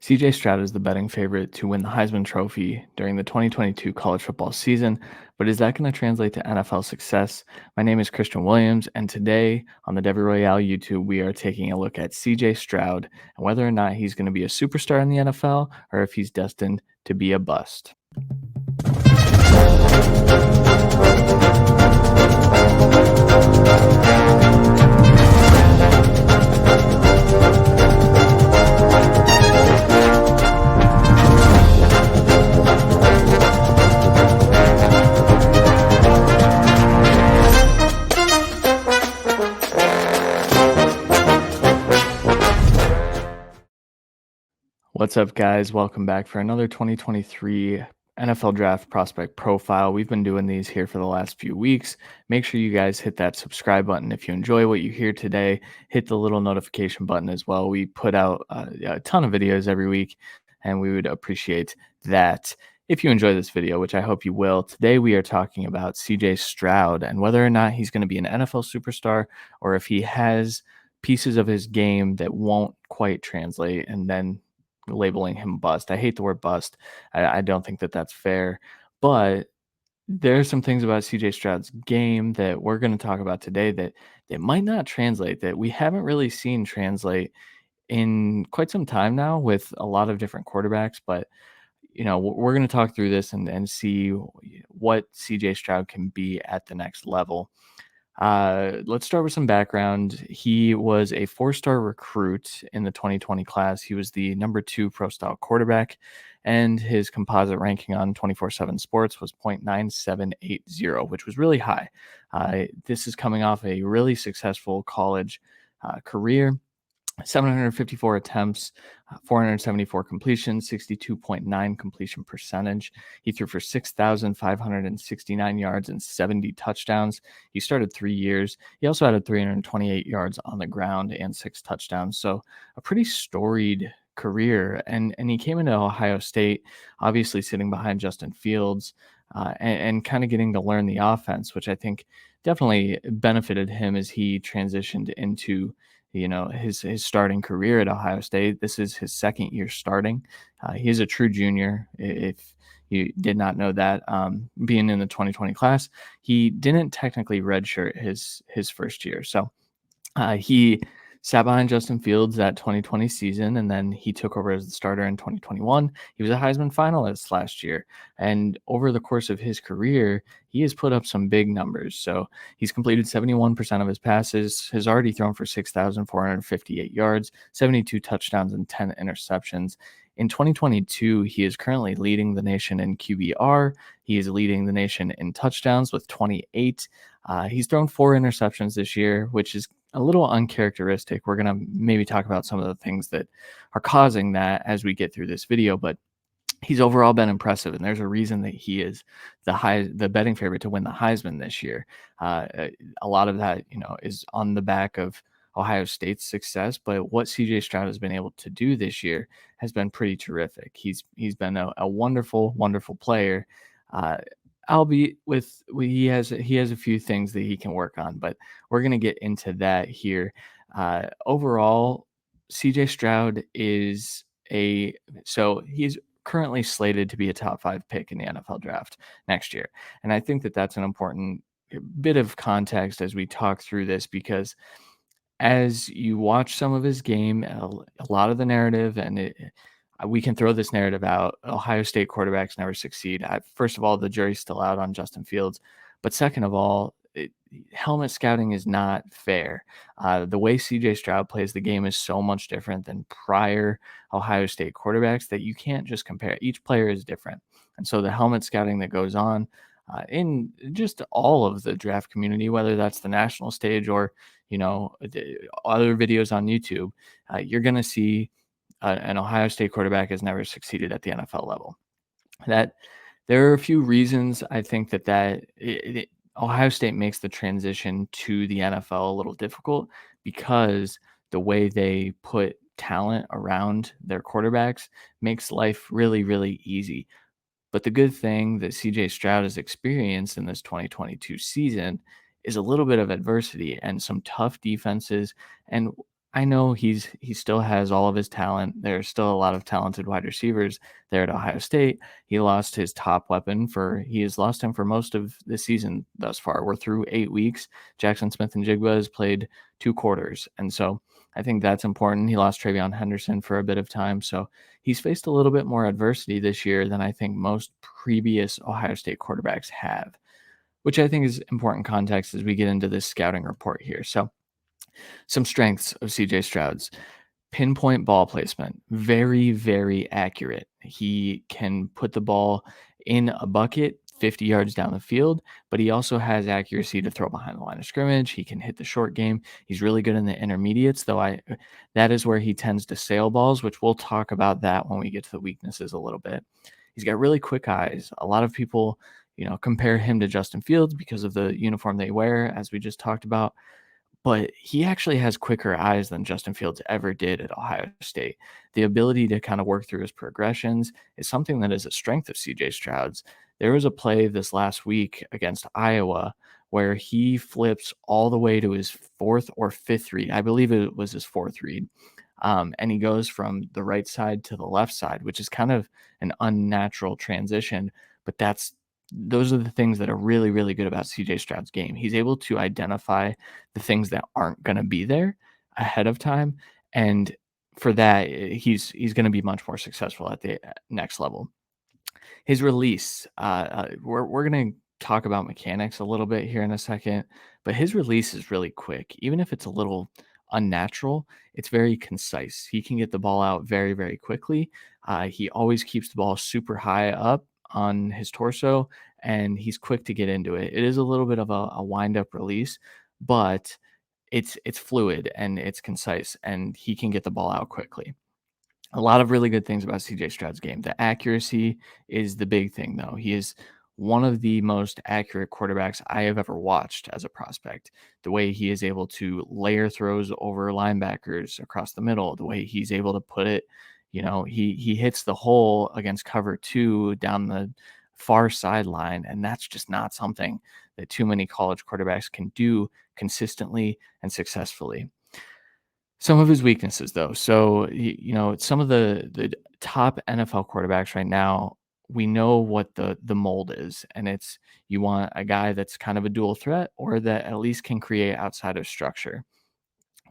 CJ Stroud is the betting favorite to win the Heisman Trophy during the 2022 college football season, but is that going to translate to NFL success? My name is Christian Williams, and today on the Debbie Royale YouTube, we are taking a look at CJ Stroud and whether or not he's going to be a superstar in the NFL or if he's destined to be a bust. What's up, guys? Welcome back for another 2023 NFL Draft Prospect Profile. We've been doing these here for the last few weeks. Make sure you guys hit that subscribe button if you enjoy what you hear today. Hit the little notification button as well. We put out a ton of videos every week, and we would appreciate that. If you enjoy this video, which I hope you will, today we are talking about CJ Stroud and whether or not he's going to be an NFL superstar or if he has pieces of his game that won't quite translate and then labeling him bust. I hate the word bust. I don't think that that's fair, but there's some things about CJ Stroud's game that we're going to talk about today that might not translate, that we haven't really seen translate in quite some time now with a lot of different quarterbacks. But we're going to talk through this and see what CJ Stroud can be at the next level. Let's start with some background. He was a four-star recruit in the 2020 class. He was the number 2 pro-style quarterback, and his composite ranking on 24/7 Sports was .9780, which was really high. This is coming off a really successful college career. 754 attempts, 474 completions, 62.9 completion percentage. He threw for 6,569 yards and 70 touchdowns. He started 3 years. He also had 328 yards on the ground and 6 touchdowns. So a pretty storied career. And he came into Ohio State, obviously sitting behind Justin Fields and kind of getting to learn the offense, which I think definitely benefited him as he transitioned into his starting career at Ohio State. This is his second year starting. He is a true junior. If you did not know that, being in the 2020 class, he didn't technically redshirt his first year. So he sat behind Justin Fields that 2020 season, and then he took over as the starter in 2021. He was a Heisman finalist last year, and over the course of his career, he has put up some big numbers. So he's completed 71% of his passes, has already thrown for 6,458 yards, 72 touchdowns, and 10 interceptions. In 2022, he is currently leading the nation in QBR. He is leading the nation in touchdowns with 28. He's thrown 4 interceptions this year, which is a little uncharacteristic. We're going to maybe talk about some of the things that are causing that as we get through this video, but he's overall been impressive, and there's a reason that he is the betting favorite to win the Heisman this year. A lot of that, is on the back of Ohio State's success, but what CJ Stroud has been able to do this year has been pretty terrific. He's been a wonderful, wonderful player. Albeit he has a few things that he can work on, but we're going to get into that here. Overall, CJ Stroud he's currently slated to be a top 5 pick in the NFL draft next year. And I think that that's an important bit of context as we talk through this, because as you watch some of his game, a lot of the narrative, and we can throw this narrative out: Ohio State quarterbacks never succeed. First of all, the jury's still out on Justin Fields. But second of all, helmet scouting is not fair. The way CJ Stroud plays the game is so much different than prior Ohio State quarterbacks that you can't just compare. Each player is different. And so the helmet scouting that goes on in just all of the draft community, whether that's the national stage or, the other videos on YouTube, you're going to see an Ohio State quarterback has never succeeded at the NFL level. That there are a few reasons I think that Ohio State makes the transition to the NFL a little difficult, because the way they put talent around their quarterbacks makes life really, really easy. But the good thing that CJ Stroud has experienced in this 2022 season is a little bit of adversity and some tough defenses. And I know he still has all of his talent. There's still a lot of talented wide receivers there at Ohio State. He lost his top weapon for he has lost him for most of the season thus far. We're through 8 weeks. Jackson Smith-Njigba has played 2 quarters. And so I think that's important. He lost Travion Henderson for a bit of time. So he's faced a little bit more adversity this year than I think most previous Ohio State quarterbacks have, which I think is important context as we get into this scouting report here. So some strengths of CJ Stroud's pinpoint ball placement, very, very accurate. He can put the ball in a bucket 50 yards down the field, but he also has accuracy to throw behind the line of scrimmage. He can hit the short game. He's really good in the intermediates, though that is where he tends to sail balls, which we'll talk about that when we get to the weaknesses a little bit. He's got really quick eyes. A lot of people, compare him to Justin Fields because of the uniform they wear, as we just talked about, but he actually has quicker eyes than Justin Fields ever did at Ohio State. The ability to kind of work through his progressions is something that is a strength of CJ Stroud's. There was a play this last week against Iowa where he flips all the way to his fourth or fifth read. I believe it was his fourth read. And he goes from the right side to the left side, which is kind of an unnatural transition, but those are the things that are really, really good about CJ Stroud's game. He's able to identify the things that aren't going to be there ahead of time. And for that, he's going to be much more successful at the next level. His release, we're going to talk about mechanics a little bit here in a second, but his release is really quick. Even if it's a little unnatural, it's very concise. He can get the ball out very, very quickly. He always keeps the ball super high up on his torso, and he's quick to get into it. It is a little bit of a wind up release, but it's fluid and it's concise, and he can get the ball out quickly. A lot of really good things about CJ Stroud's game. The accuracy is the big thing, though. He is one of the most accurate quarterbacks I have ever watched as a prospect. The way he is able to layer throws over linebackers across the middle, the way he's able to put it, he hits the hole against cover 2 down the far sideline, and that's just not something that too many college quarterbacks can do consistently and successfully. Some of his weaknesses, though. So, some of the top NFL quarterbacks right now, we know what the mold is, and it's you want a guy that's kind of a dual threat or that at least can create outside of structure,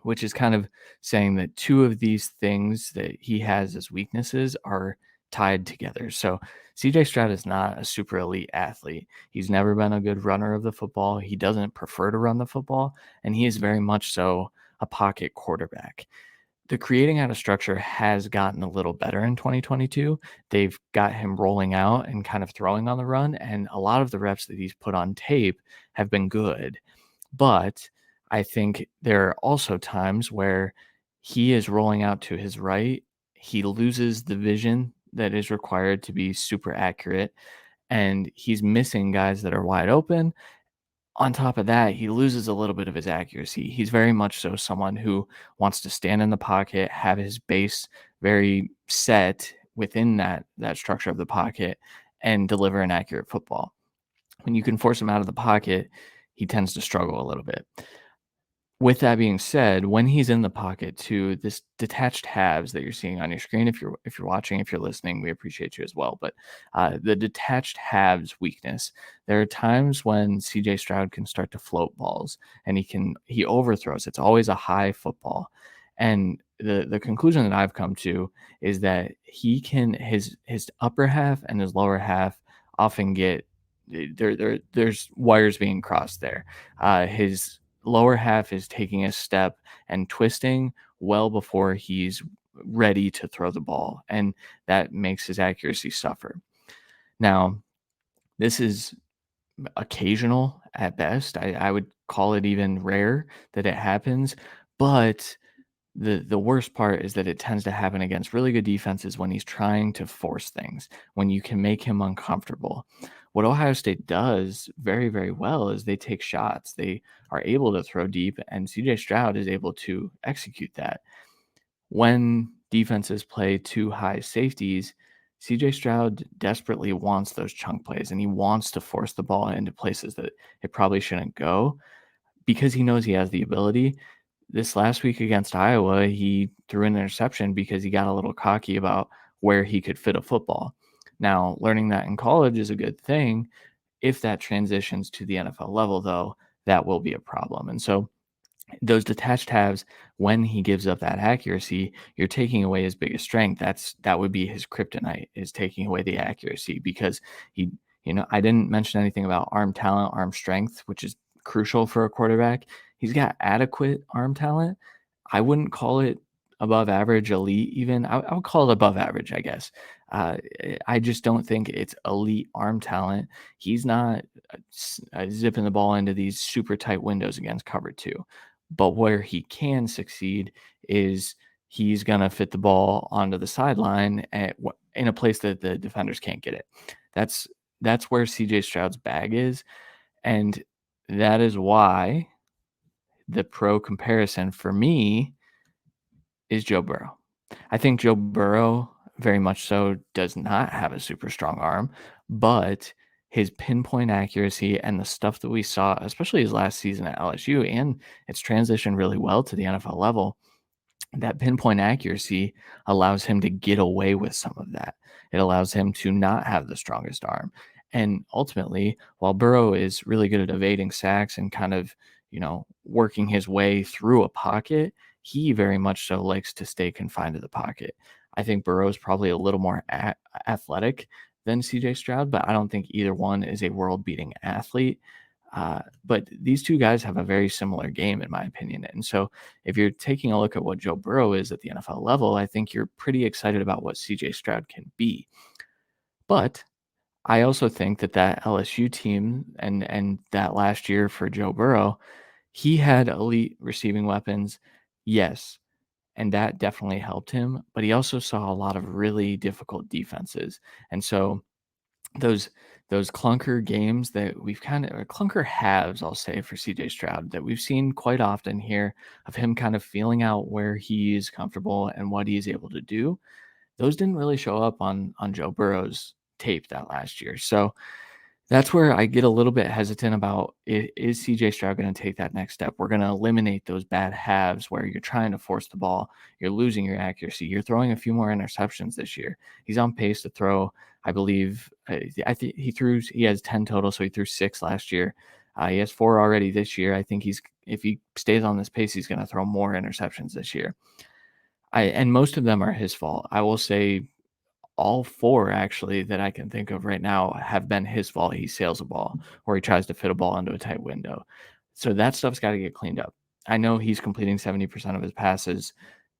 which is kind of saying that two of these things that he has as weaknesses are tied together. So CJ Stroud is not a super elite athlete. He's never been a good runner of the football. He doesn't prefer to run the football, and he is very much so a pocket quarterback. The creating out of structure has gotten a little better in 2022. They've got him rolling out and kind of throwing on the run, and a lot of the reps that he's put on tape have been good. But I think there are also times where he is rolling out to his right. He loses the vision that is required to be super accurate, and he's missing guys that are wide open. On top of that, he loses a little bit of his accuracy. He's very much so someone who wants to stand in the pocket, have his base very set within that structure of the pocket, and deliver an accurate football. When you can force him out of the pocket, he tends to struggle a little bit. With that being said, when he's in the pocket too, this detached halves that you're seeing on your screen, if you're watching, if you're listening, we appreciate you as well. But the detached halves weakness, there are times when CJ Stroud can start to float balls and he overthrows. It's always a high football. And the conclusion that I've come to is that he can his upper half and his lower half often get there's wires being crossed there. His lower half is taking a step and twisting well before he's ready to throw the ball, and that makes his accuracy suffer. Now, this is occasional at best. I would call it even rare that it happens, but the worst part is that it tends to happen against really good defenses when he's trying to force things, when you can make him uncomfortable. What Ohio State does very, very well is they take shots. They are able to throw deep, and CJ Stroud is able to execute that. When defenses play too high safeties, CJ Stroud desperately wants those chunk plays, and he wants to force the ball into places that it probably shouldn't go because he knows he has the ability. this last week against Iowa, he threw an interception because he got a little cocky about where he could fit a football. Now, learning that in college is a good thing. If that transitions to the NFL level, though, that will be a problem. And so those detached halves, when he gives up that accuracy, you're taking away his biggest strength. That would be his kryptonite, is taking away the accuracy, because he, I didn't mention anything about arm talent, arm strength, which is crucial for a quarterback. He's got adequate arm talent. I wouldn't call it above average, elite even. I would call it above average, I guess. Uh, I just don't think it's elite arm talent. He's not zipping the ball into these super tight windows against cover two. But where he can succeed is he's going to fit the ball onto the sideline in a place that the defenders can't get it. That's that's where CJ Stroud's bag is, and that is why the pro comparison for me is Joe Burrow. I think Joe Burrow very much so does not have a super strong arm, but his pinpoint accuracy and the stuff that we saw, especially his last season at LSU, and it's transitioned really well to the NFL level, that pinpoint accuracy allows him to get away with some of that. It allows him to not have the strongest arm. And ultimately, while Burrow is really good at evading sacks and kind of, working his way through a pocket, he very much so likes to stay confined to the pocket. I think Burrow is probably a little more athletic than CJ Stroud, but I don't think either one is a world beating athlete. But these two guys have a very similar game, in my opinion. And so, if you're taking a look at what Joe Burrow is at the NFL level, I think you're pretty excited about what CJ Stroud can be. But I also think that LSU team and that last year for Joe Burrow, he had elite receiving weapons, yes, and that definitely helped him. But he also saw a lot of really difficult defenses, and so those those clunker games that we've kind of, or clunker halves, I'll say, for CJ Stroud, that we've seen quite often here, of him kind of feeling out where he is comfortable and what he's able to do. Those didn't really show up on Joe Burrow's tape that last year. So that's where I get a little bit hesitant about, is CJ Stroud going to take that next step? We're going to eliminate those bad halves where you're trying to force the ball, you're losing your accuracy, you're throwing a few more interceptions this year. He's on pace to throw, I believe, I think he has 10 total, so he threw 6 last year. He has 4 already this year. I think if he stays on this pace, he's going to throw more interceptions this year. And most of them are his fault. I will say all 4 actually that I can think of right now have been his fault. He sails a ball, or he tries to fit a ball into a tight window. So that stuff's got to get cleaned up. I know he's completing 70% of his passes.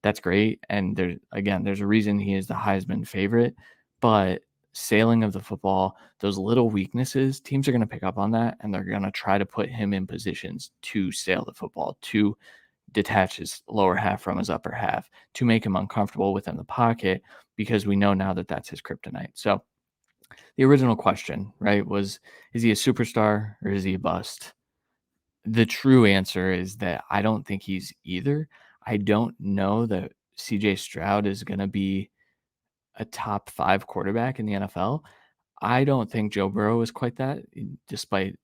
That's great. And there's a reason he is the Heisman favorite, but sailing of the football, those little weaknesses, teams are going to pick up on that, and they're going to try to put him in positions to sail the football, to detach his lower half from his upper half, to make him uncomfortable within the pocket, because we know now that that's his kryptonite. So the original question, right, was, is he a superstar or is he a bust? The true answer is that I don't think he's either. I don't know that CJ Stroud is going to be a top 5 quarterback in the NFL. I don't think Joe Burrow is quite that, despite,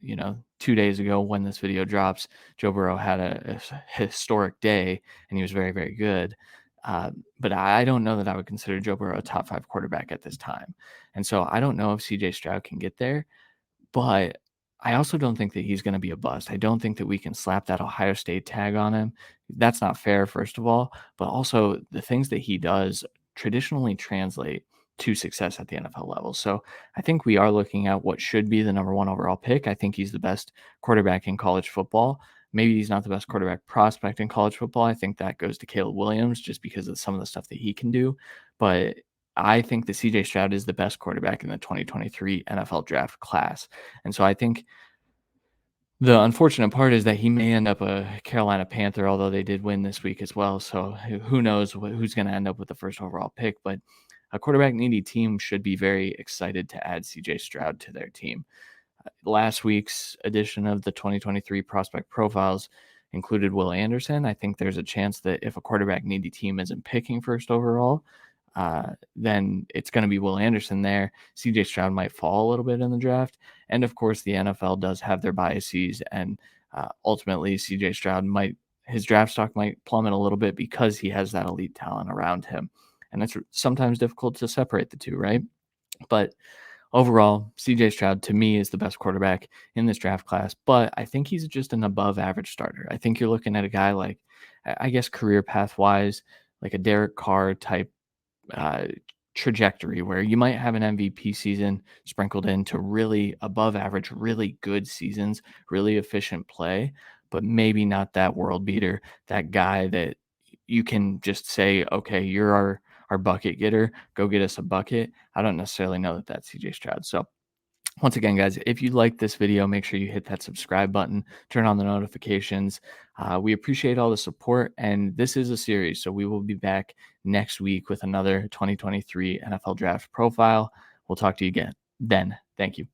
2 days ago when this video drops, Joe Burrow had a historic day and he was very, very good. But I don't know that I would consider Joe Burrow a top 5 quarterback at this time. And so I don't know if CJ Stroud can get there. But I also don't think that he's going to be a bust. I don't think that we can slap that Ohio State tag on him. That's not fair, first of all. But also, the things that he does traditionally translate to success at the NFL level. So I think we are looking at what should be the number 1 overall pick. I think he's the best quarterback in college football. Maybe he's not the best quarterback prospect in college football. I think that goes to Caleb Williams, just because of some of the stuff that he can do. But I think that CJ Stroud is the best quarterback in the 2023 NFL draft class. And so I think the unfortunate part is that he may end up a Carolina Panther, although they did win this week as well. So who knows who's going to end up with the first overall pick. But a quarterback needy team should be very excited to add CJ Stroud to their team. Last week's edition of the 2023 prospect profiles included Will Anderson. I think there's a chance that if a quarterback needy team isn't picking first overall, then it's going to be Will Anderson there. CJ Stroud might fall a little bit in the draft. And of course, the NFL does have their biases, and ultimately, CJ Stroud might his draft stock might plummet a little bit because he has that elite talent around him. And it's sometimes difficult to separate the two, right? But overall, CJ Stroud to me is the best quarterback in this draft class, but I think he's just an above average starter. I think you're looking at a guy like, I guess, career path wise, like a Derek Carr type uh, trajectory where you might have an MVP season sprinkled into really above average, really good seasons, really efficient play, but maybe not that world beater, that guy that you can just say, okay, you're our bucket getter, go get us a bucket. I don't necessarily know that that's CJ Stroud. So once again, guys, if you like this video, make sure you hit that subscribe button, turn on the notifications. We appreciate all the support, and this is a series, so we will be back next week with another 2023 NFL Draft profile. We'll talk to you again then. Thank you.